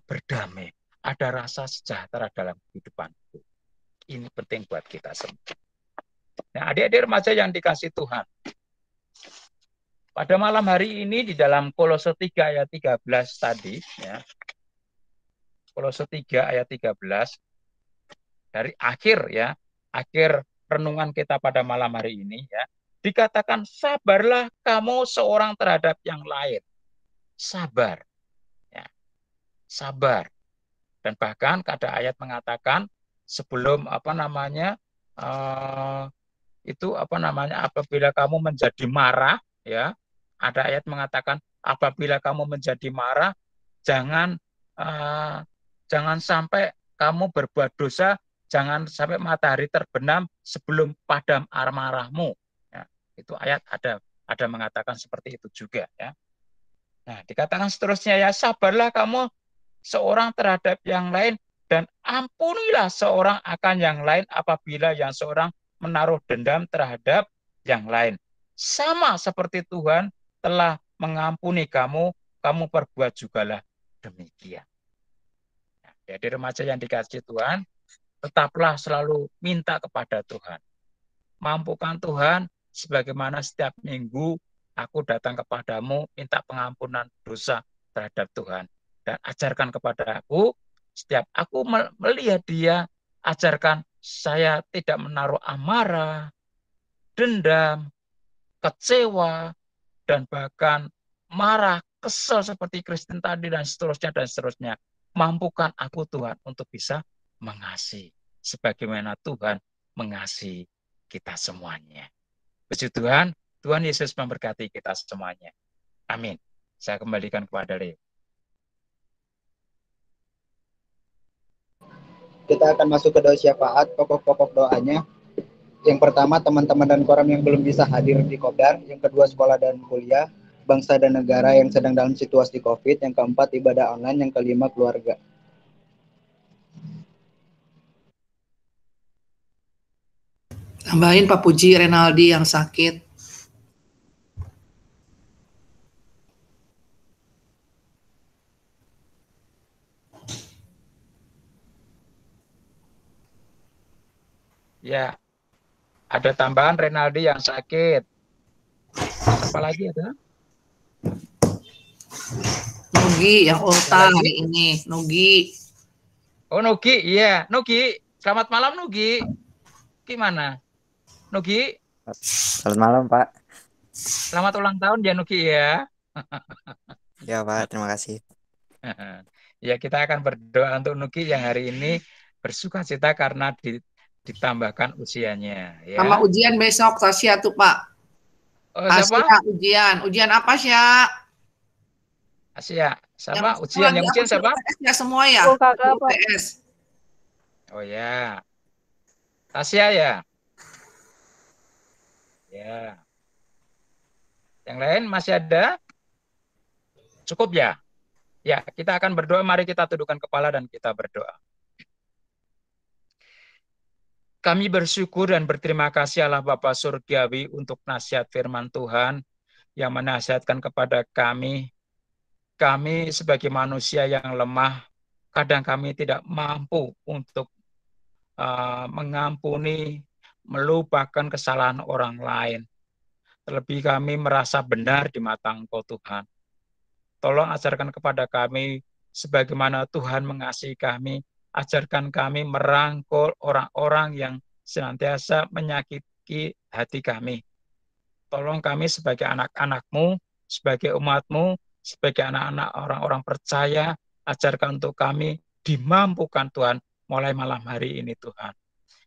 berdamai, ada rasa sejahtera dalam kehidupanku. Ini penting buat kita semua. Nah, adik-adik remaja yang dikasih Tuhan, pada malam hari ini di dalam Kolose 3 ayat 13 tadi, ya, Kolose 3 ayat 13, dari akhir renungan kita pada malam hari ini, ya, dikatakan sabarlah kamu seorang terhadap yang lain. Sabar. Ya, sabar. Dan bahkan ada ayat mengatakan sebelum apabila kamu menjadi marah, ya, ada ayat mengatakan apabila kamu menjadi marah, jangan sampai kamu berbuat dosa, jangan sampai matahari terbenam sebelum padam amarahmu. Ya, itu ayat ada mengatakan seperti itu juga. Ya. Nah, dikatakan seterusnya ya, sabarlah kamu seorang terhadap yang lain dan ampunilah seorang akan yang lain apabila yang seorang menaruh dendam terhadap yang lain. Sama seperti Tuhan telah mengampuni kamu, kamu perbuat jugalah demikian. Nah, jadi remaja yang dikasihi Tuhan, tetaplah selalu minta kepada Tuhan. Mampukan Tuhan, sebagaimana setiap minggu aku datang kepadamu, minta pengampunan dosa terhadap Tuhan. Dan ajarkan kepada aku, setiap aku melihat dia, ajarkan saya tidak menaruh amarah, dendam, kecewa, dan bahkan marah, kesel seperti Kristen tadi, dan seterusnya, dan seterusnya. Mampukan aku Tuhan untuk bisa mengasihi, sebagaimana Tuhan mengasihi kita semuanya. Puji Tuhan, Tuhan Yesus memberkati kita semuanya. Amin. Saya kembalikan kepada Leo. Kita akan masuk ke doa syafaat, pokok-pokok doanya. Yang pertama, teman-teman dan koram yang belum bisa hadir di Kopdar. Yang kedua, sekolah dan kuliah, bangsa dan negara yang sedang dalam situasi COVID. Yang keempat, ibadah online. Yang kelima, keluarga. Tambahin Pak Puji Renaldi yang sakit. Ya, ada tambahan Renaldi yang sakit. Apa lagi ada? Nugi yang ulta hari ini. Nugi. Oh, Nugi, iya. Nugi, selamat malam Nugi. Gimana? Nugi? Selamat malam, Pak. Selamat ulang tahun ya Nugi ya. Ya, Pak, terima kasih. Ya, kita akan berdoa untuk Nugi yang hari ini bersukacita karena ditambahkan usianya. Ya. Sama ujian besok, Tasya tuh, Pak. Oh, siapa? Tasya, ujian. Ujian apa, Sya? Tasya. Siapa? Ujian yang ujian siapa? UTS ya semua ya? Oh, kakak, Pak. UTS. Oh ya. Tasya ya? Ya. Yang lain masih ada? Cukup ya? Ya, kita akan berdoa. Mari kita tundukkan kepala dan kita berdoa. Kami bersyukur dan berterima kasih Allah Bapa Surgawi untuk nasihat firman Tuhan yang menasihatkan kepada kami. Kami sebagai manusia yang lemah, kadang kami tidak mampu untuk mengampuni, melupakan kesalahan orang lain. Terlebih kami merasa benar di mata Engkau Tuhan. Tolong ajarkan kepada kami sebagaimana Tuhan mengasihi kami. Ajarkan kami merangkul orang-orang yang senantiasa menyakiti hati kami. Tolong kami sebagai anak-anak-Mu, sebagai umat-Mu, sebagai anak-anak orang-orang percaya, ajarkan untuk kami dimampukan Tuhan mulai malam hari ini Tuhan.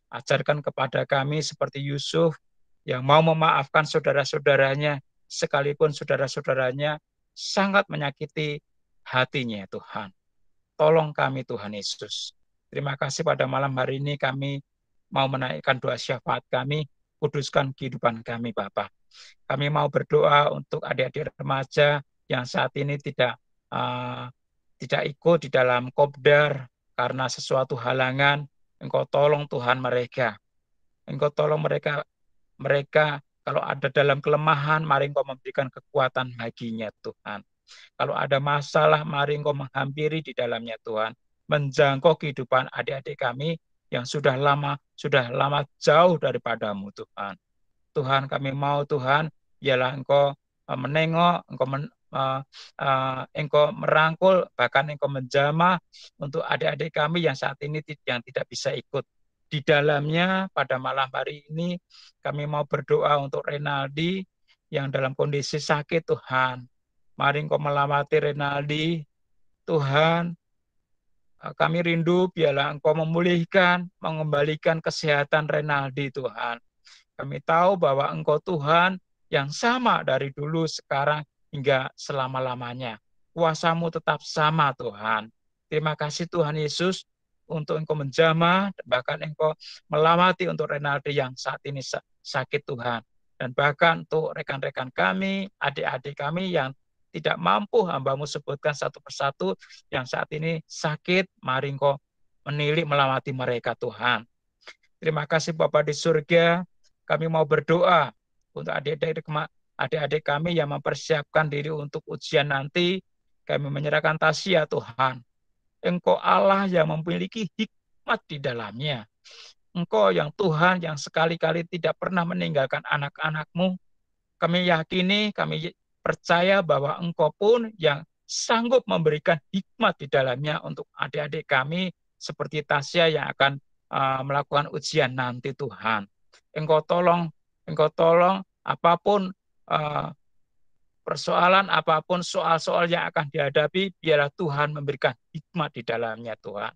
Ajarkan kepada kami seperti Yusuf yang mau memaafkan saudara-saudaranya, sekalipun saudara-saudaranya sangat menyakiti hatinya Tuhan. Tolong kami Tuhan Yesus. Terima kasih pada malam hari ini kami mau menaikkan doa syafaat kami, kuduskan kehidupan kami Bapa. Kami mau berdoa untuk adik-adik remaja yang saat ini tidak ikut di dalam Kopdar karena sesuatu halangan. Engkau tolong Tuhan mereka. Engkau tolong mereka kalau ada dalam kelemahan, mari Engkau memberikan kekuatan baginya Tuhan. Kalau ada masalah, mari Engkau menghampiri di dalamnya Tuhan. Menjangkau kehidupan adik-adik kami yang sudah lama jauh daripadamu Tuhan. Tuhan kami mau Tuhan, biarlah Engkau menengok, Engkau merangkul, bahkan Engkau menjamah untuk adik-adik kami yang saat ini yang tidak bisa ikut. Di dalamnya pada malam hari ini kami mau berdoa untuk Renaldi yang dalam kondisi sakit Tuhan. Mari Engkau melawati Renaldi, Tuhan. Kami rindu biarlah Engkau memulihkan, mengembalikan kesehatan Renaldi Tuhan. Kami tahu bahwa Engkau Tuhan yang sama dari dulu, sekarang, hingga selama-lamanya. Kuasa-Mu tetap sama Tuhan. Terima kasih Tuhan Yesus untuk Engkau menjamah, bahkan Engkau melawati untuk Renaldi yang saat ini sakit Tuhan. Dan bahkan untuk rekan-rekan kami, adik-adik kami yang tidak mampu hamba-Mu sebutkan satu persatu yang saat ini sakit, mari Engkau menilik melawati mereka Tuhan. Terima kasih Bapa di surga, kami mau berdoa untuk adik-adik kami yang mempersiapkan diri untuk ujian nanti, Kami menyerahkan Tasya Tuhan. Engkau Allah yang memiliki hikmat di dalamnya. Engkau yang Tuhan yang sekali-kali tidak pernah meninggalkan anak-anak-Mu. Kami yakini, kami percaya bahwa Engkau pun yang sanggup memberikan hikmat di dalamnya untuk adik-adik kami seperti Tasya yang akan melakukan ujian nanti Tuhan. Engkau tolong apapun persoalan, apapun soal-soal yang akan dihadapi, biarlah Tuhan memberikan hikmat di dalamnya Tuhan.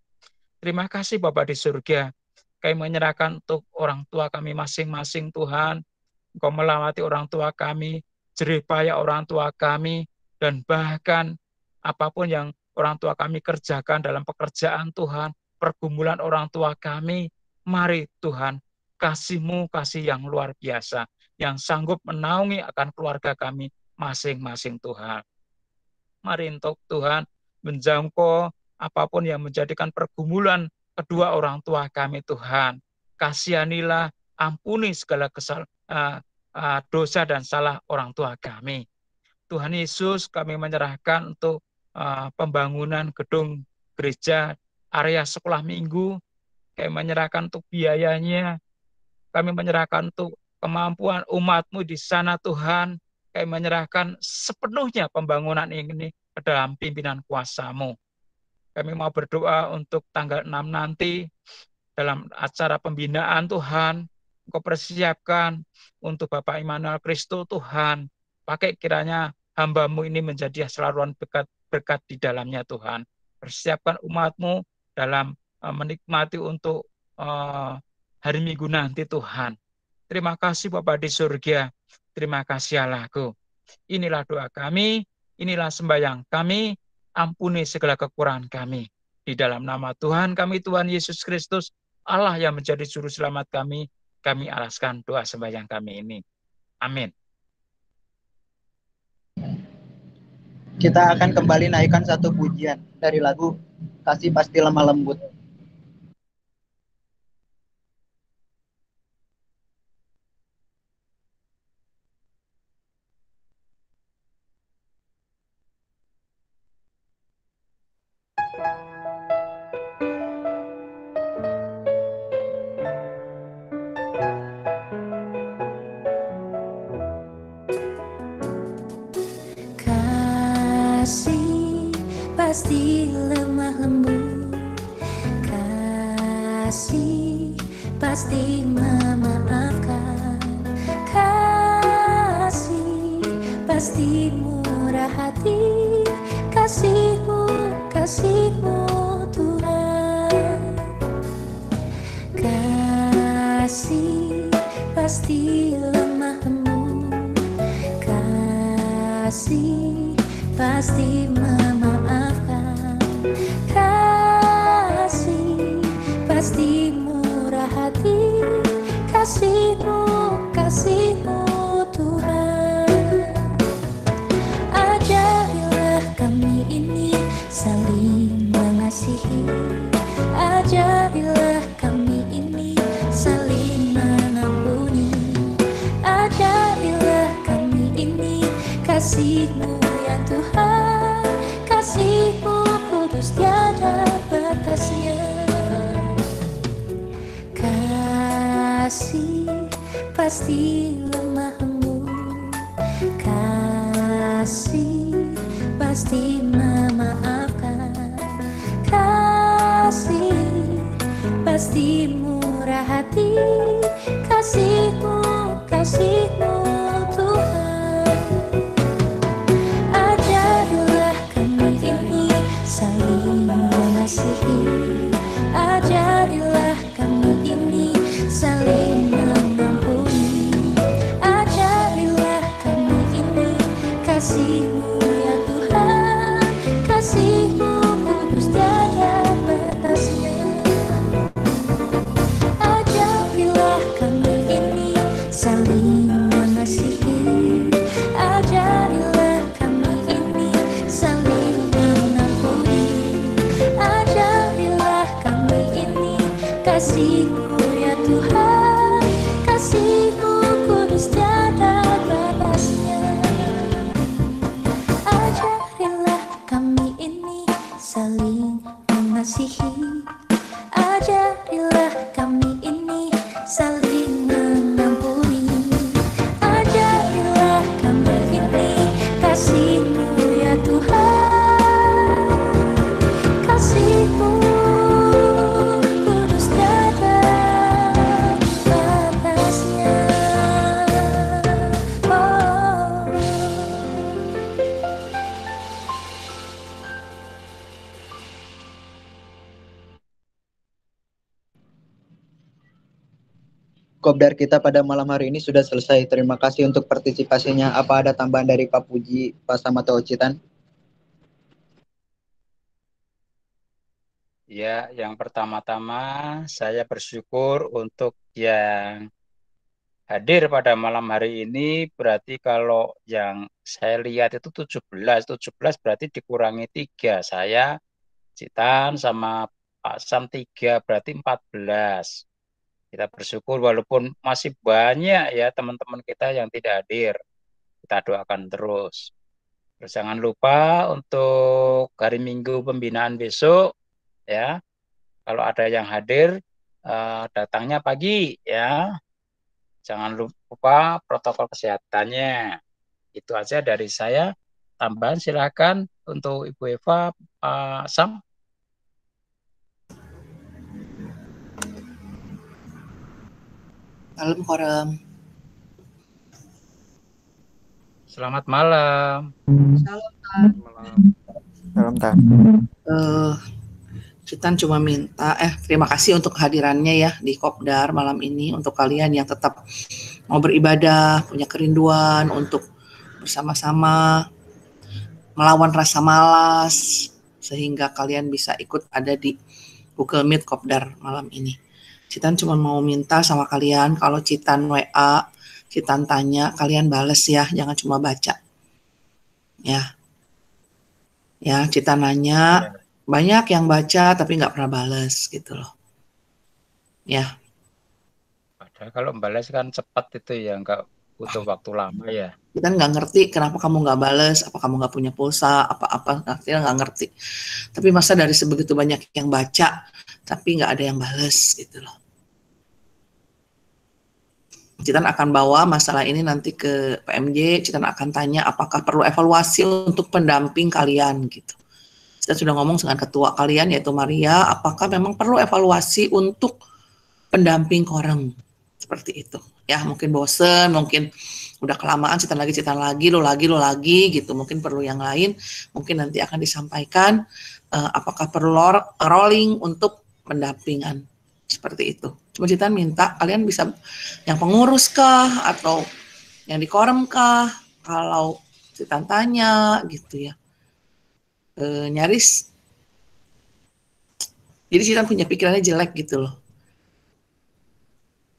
Terima kasih Bapa di surga. Kami menyerahkan untuk orang tua kami masing-masing Tuhan. Engkau melawati orang tua kami, jerih payah orang tua kami, dan bahkan apapun yang orang tua kami kerjakan dalam pekerjaan Tuhan, pergumulan orang tua kami, mari Tuhan, kasih-Mu kasih yang luar biasa, yang sanggup menaungi akan keluarga kami masing-masing Tuhan. Mari untuk Tuhan menjangkau apapun yang menjadikan pergumulan kedua orang tua kami Tuhan. Kasihanilah, ampuni segala dosa dan salah orang tua kami. Tuhan Yesus, kami menyerahkan untuk pembangunan gedung gereja, area sekolah minggu. Kami menyerahkan untuk biayanya. Kami menyerahkan untuk kemampuan umat-Mu di sana Tuhan. Kami menyerahkan sepenuhnya pembangunan ini ke dalam pimpinan kuasa-Mu. Kami mau berdoa untuk tanggal 6 nanti dalam acara pembinaan Tuhan. Engkau persiapkan untuk Bapak Immanuel Kristo Tuhan. Pakai kiranya hamba-Mu ini menjadi saluran berkat di dalamnya Tuhan. Persiapkan umat-Mu dalam menikmati untuk hari Minggu nanti Tuhan. Terima kasih Bapa di surga. Terima kasih Allahku. Inilah doa kami, inilah sembahyang kami, ampuni segala kekurangan kami. Di dalam nama Tuhan kami, Tuhan Yesus Kristus, Allah yang menjadi juru selamat kami alaskan doa sembahyang kami ini. Amin. Kita akan kembali naikkan satu pujian dari lagu Kasih Pasti Lemah Lembut. Kasih pasti lemah lembut, kasih pasti memaafkan, kasih pasti murah hati, kasih-Mu Tuhan. Kasih pasti lemah lembut, kasih pasti memaafkan, kasih pasti murah hati, kasih-Mu Tuhan. Ajarilah kami ini saling mengasihi, ajarilah kami ini saling mengampuni, ajarilah kami ini kasih-Mu ya Tuhan, kasih-Mu kudus tiada batasnya. Kasih pasti lemah lembut, kasih pasti memaafkan, kasih pasti murah hati, kasih-Mu Tuhan. Ajarilah kami ini saling mengasihi, ajarilah kami ini saling mengampuni, ajarilah kami ini kasih-Mu ya Tuhan, kasih-Mu kudus tiada batasnya. Ajarilah kami ini saling mengasihi, ajarilah kami ini saling mengampuni, ajarilah kami ini kasih-Mu ya Tuhan, kasih-Mu kudus tiada batasnya. Ajarilah kami Kopdar kita pada malam hari ini sudah selesai. Terima kasih untuk partisipasinya. Apa ada tambahan dari Pak Puji, Pak Sam atau Citan? Ya, yang pertama-tama saya bersyukur untuk yang hadir pada malam hari ini. Berarti kalau yang saya lihat itu 17 berarti dikurangi 3. Saya, Citan, sama Pak Sam 3, berarti 14. Kita bersyukur walaupun masih banyak ya teman-teman kita yang tidak hadir. Kita doakan terus. Terus jangan lupa untuk hari Minggu pembinaan besok ya. Kalau ada yang hadir datangnya pagi ya. Jangan lupa protokol kesehatannya. Itu aja dari saya. Tambahan silakan untuk Ibu Eva, Pak Sam. Malam Koram. Selamat malam. Salam tak. Citan cuma minta, terima kasih untuk kehadirannya ya di Kopdar malam ini, untuk kalian yang tetap mau beribadah, punya kerinduan untuk bersama-sama melawan rasa malas, sehingga kalian bisa ikut ada di Google Meet Kopdar malam ini. Citan cuma mau minta sama kalian, kalau Citan WA, Citan tanya, kalian bales ya, jangan cuma baca. Ya, Citan nanya, banyak yang baca tapi nggak pernah bales gitu loh. Ya. Padahal kalau balas kan cepat itu ya, nggak butuh waktu lama ya. Kita nggak ngerti kenapa kamu nggak bales, apa kamu nggak punya pulsa, apa-apa, artinya nggak ngerti. Tapi masa dari sebegitu banyak yang baca, tapi nggak ada yang bales gitu loh. Citan akan bawa masalah ini nanti ke PMJ, Citan akan tanya apakah perlu evaluasi untuk pendamping kalian gitu. Kita sudah ngomong dengan ketua kalian yaitu Maria, apakah memang perlu evaluasi untuk pendamping korem seperti itu. Ya mungkin bosen, mungkin udah kelamaan Citan lagi, lo lagi gitu. Mungkin perlu yang lain, mungkin nanti akan disampaikan apakah perlu rolling untuk pendampingan seperti itu. Cuma Citan minta kalian bisa yang pengurus kah atau yang di korem kah, kalau Citan tanya gitu ya. Nyaris jadi Citan punya pikirannya jelek gitu loh,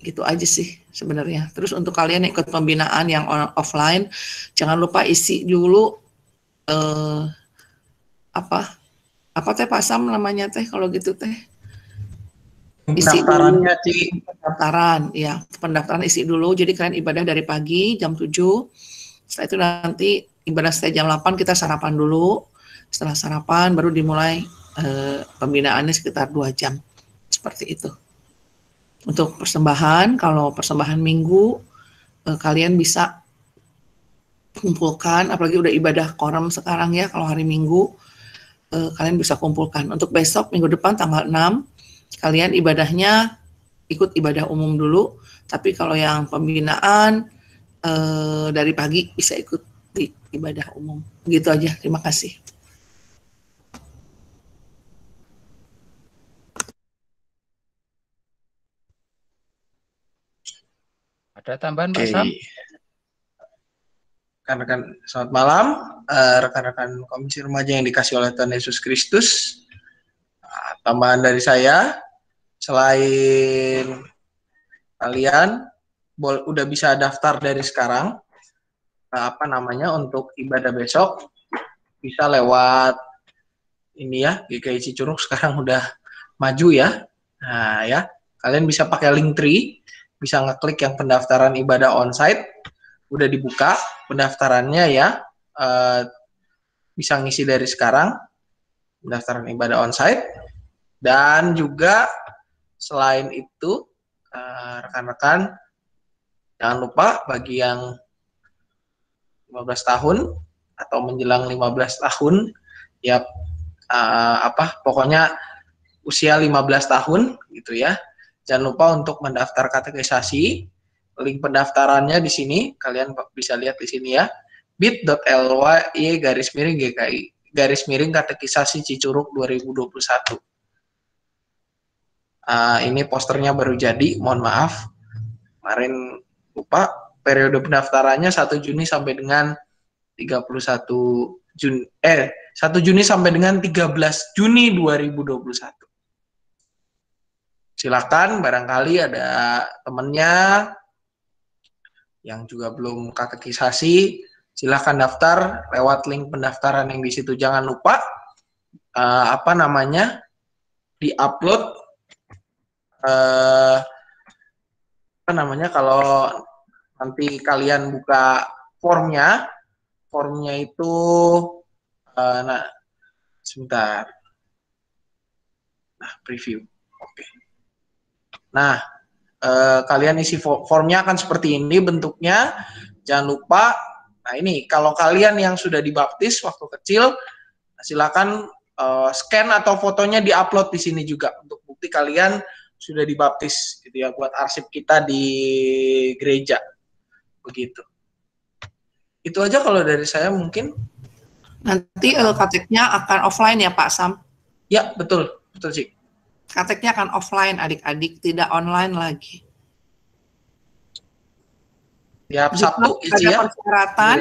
gitu aja sih sebenarnya. Terus untuk kalian yang ikut pembinaan yang offline, jangan lupa isi dulu apa teh Pak Sam namanya teh kalau gitu teh, isi pendaftarannya pendaftaran ya, pendaftaran isi dulu. Jadi kalian ibadah dari pagi jam 7, setelah itu nanti ibadah setelah jam 8 kita sarapan dulu. Setelah sarapan baru dimulai pembinaannya sekitar 2 jam. Seperti itu. Untuk persembahan, kalau persembahan minggu, kalian bisa kumpulkan, apalagi udah ibadah korem sekarang ya, kalau hari minggu, kalian bisa kumpulkan. Untuk besok, minggu depan, tanggal 6, kalian ibadahnya ikut ibadah umum dulu, tapi kalau yang pembinaan, dari pagi bisa ikut di ibadah umum. Gitu aja, terima kasih. Ada tambahan Pak Sam? Rekan-rekan, selamat malam. Rekan-rekan Komisi Remaja yang dikasih oleh Tuhan Yesus Kristus. Tambahan dari saya, selain kalian udah bisa daftar dari sekarang, untuk ibadah besok, bisa lewat ini ya, GKI Cicurug sekarang udah maju ya. Nah ya, kalian bisa pakai Linktree, bisa ngeklik yang pendaftaran ibadah onsite, udah dibuka pendaftarannya ya, bisa ngisi dari sekarang pendaftaran ibadah onsite. Dan juga selain itu rekan-rekan jangan lupa bagi yang 15 tahun atau menjelang 15 tahun ya, pokoknya usia 15 tahun gitu ya, jangan lupa untuk mendaftar katekisasi. Link pendaftarannya di sini, kalian bisa lihat di sini ya, bit.ly/GKI/katekisasi Cicurug 2021. Ini posternya baru jadi, mohon maaf. Kemarin lupa, periode pendaftarannya 1 Juni sampai dengan 31 Juni 1 Juni sampai dengan 13 Juni 2021. Silakan, barangkali ada temennya yang juga belum katekisasi, silakan daftar lewat link pendaftaran yang di situ. Jangan lupa diupload kalau nanti kalian buka formnya itu sebentar. Nah, preview. Oke. Nah, kalian isi formnya akan seperti ini bentuknya. Jangan lupa. Nah, ini kalau kalian yang sudah dibaptis waktu kecil, silakan scan atau fotonya diupload di sini juga untuk bukti kalian sudah dibaptis gitu ya, buat arsip kita di gereja. Begitu. Itu aja kalau dari saya mungkin. Nanti kateknya akan offline ya Pak Sam? Ya, betul sih. Kateknya akan offline adik-adik, tidak online lagi. Tiap Sabtu ada persyaratan,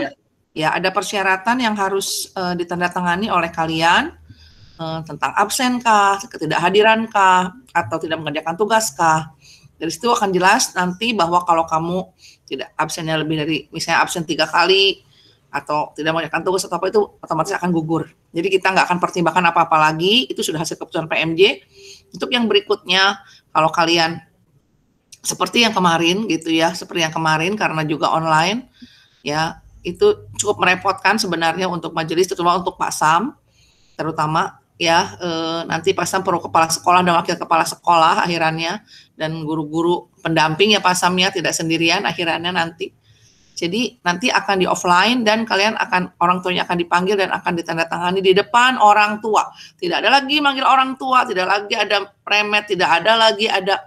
ya ada persyaratan yang harus ditandatangani oleh kalian tentang absen kah, ketidakhadiran kah, atau tidak mengerjakan tugas kah. Dari situ akan jelas nanti bahwa kalau kamu tidak absennya lebih dari misalnya absen 3 kali atau tidak mengerjakan tugas atau apa, itu otomatis akan gugur. Jadi kita nggak akan pertimbangkan apa-apa lagi, itu sudah hasil keputusan PMJ. Untuk yang berikutnya, kalau kalian seperti yang kemarin gitu ya, seperti yang kemarin karena juga online, ya itu cukup merepotkan sebenarnya untuk majelis, terutama untuk Pak Sam, terutama ya nanti Pak Sam perlu kepala sekolah dan wakil kepala sekolah akhirannya, dan guru-guru pendamping ya Pak Sam ya, tidak sendirian akhirannya nanti. Jadi nanti akan di offline dan kalian akan, orang tuanya akan dipanggil dan akan ditandatangani di depan orang tua. Tidak ada lagi manggil orang tua, tidak lagi ada premet, tidak ada lagi ada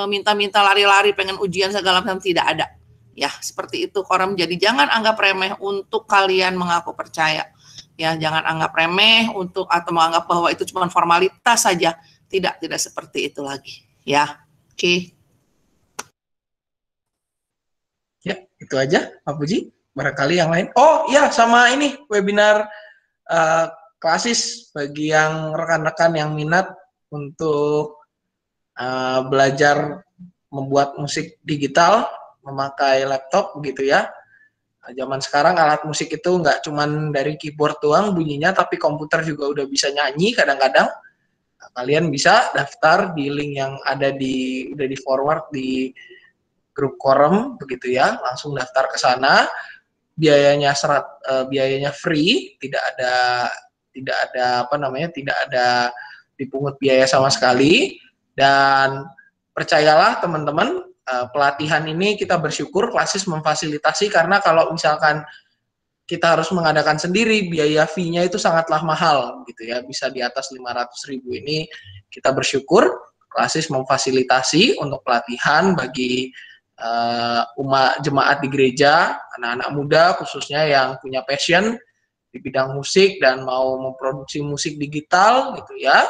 minta-minta lari-lari pengen ujian segala macam, tidak ada. Ya, seperti itu Koram. Jadi jangan anggap remeh untuk kalian mengaku percaya. Ya, jangan anggap remeh untuk atau menganggap bahwa itu cuma formalitas saja. Tidak seperti itu lagi. Ya. Oke. Ya, itu aja Pak Puji. Barangkali yang lain. Oh, ya, sama ini webinar klasis bagi yang rekan-rekan yang minat untuk belajar membuat musik digital memakai laptop begitu ya. Zaman sekarang alat musik itu nggak cuman dari keyboard doang bunyinya, tapi komputer juga udah bisa nyanyi kadang-kadang. Nah, kalian bisa daftar di link yang ada udah di forward di grup Quorum begitu ya, langsung daftar ke sana. Biayanya free, tidak ada dipungut biaya sama sekali. Dan percayalah teman-teman, pelatihan ini kita bersyukur klasis memfasilitasi, karena kalau misalkan kita harus mengadakan sendiri, biaya fee-nya itu sangatlah mahal gitu ya, bisa di atas 500.000. Ini kita bersyukur klasis memfasilitasi untuk pelatihan bagi umat jemaat di gereja, anak-anak muda khususnya yang punya passion di bidang musik dan mau memproduksi musik digital gitu ya.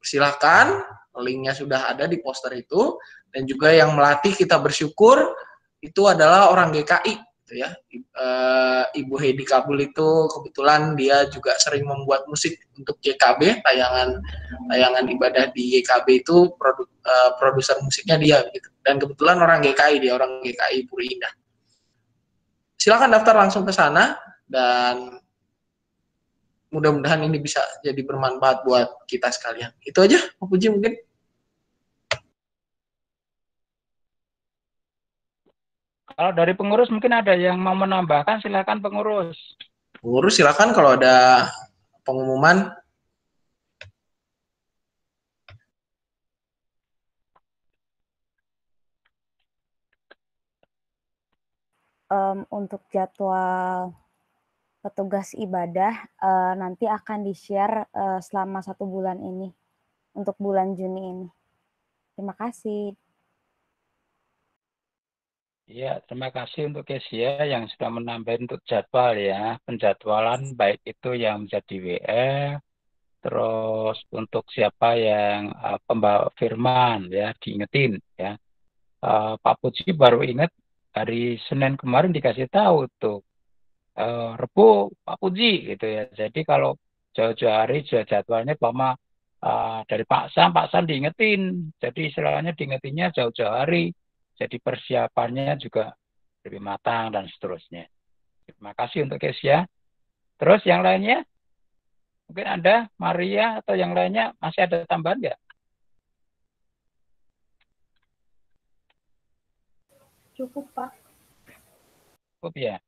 Silakan, linknya sudah ada di poster itu. Dan juga yang melatih kita bersyukur itu adalah orang GKI gitu ya. Ibu Heidi Kabul itu kebetulan dia juga sering membuat musik untuk GKB, tayangan ibadah di GKB itu produser musiknya dia gitu. Dan kebetulan orang GKI, dia orang GKI Puri Indah. Silakan daftar langsung ke sana, dan mudah-mudahan ini bisa jadi bermanfaat buat kita sekalian. Itu aja, Pak Puji mungkin. Kalau dari pengurus mungkin ada yang mau menambahkan, silakan pengurus. Pengurus silakan kalau ada pengumuman. Untuk jadwal petugas ibadah nanti akan di-share selama 1 bulan ini, untuk bulan Juni ini. Terima kasih. Ya, terima kasih untuk Kesia yang sudah menambah untuk jadwal ya, penjadwalan baik itu yang menjadi WL, terus untuk siapa yang pembawa firman ya, diingetin ya. Pak Puji baru ingat hari Senin kemarin dikasih tahu tuh. Rebo Pak Puji gitu ya. Jadi kalau jauh-jauh hari jadwalnya Mama dari Pak Sam diingetin. Jadi istilahnya diingetinnya jauh-jauh hari. Jadi persiapannya juga lebih matang dan seterusnya. Terima kasih untuk Kesia. Terus yang lainnya? Mungkin Anda, Maria, atau yang lainnya masih ada tambahan nggak? Cukup, Pak. Cukup ya?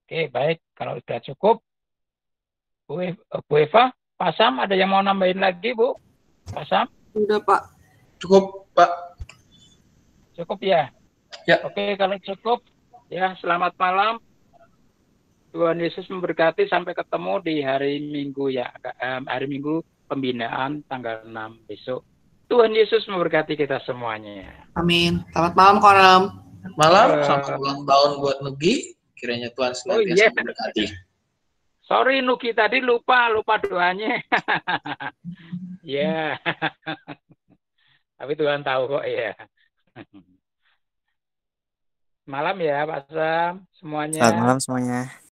Oke, baik. Kalau sudah cukup, Bu Eva, Pak Sam, ada yang mau nambahin lagi, Bu? Pak Sam? Udah, Pak. Cukup, Pak. Cukup ya? Ya. Oke, kalau cukup, ya selamat malam. Tuhan Yesus memberkati, sampai ketemu di hari Minggu ya. Hari Minggu pembinaan tanggal 6 besok. Tuhan Yesus memberkati kita semuanya. Amin. Selamat malam, Koram. Malam, selamat ulang tahun buat Nugi. Kiranya Tuhan senantiasa memberkati. Sorry Nugi tadi lupa doanya. Ya. Tapi Tuhan tahu kok ya. Malam ya Pak Sam semuanya. Selamat malam semuanya.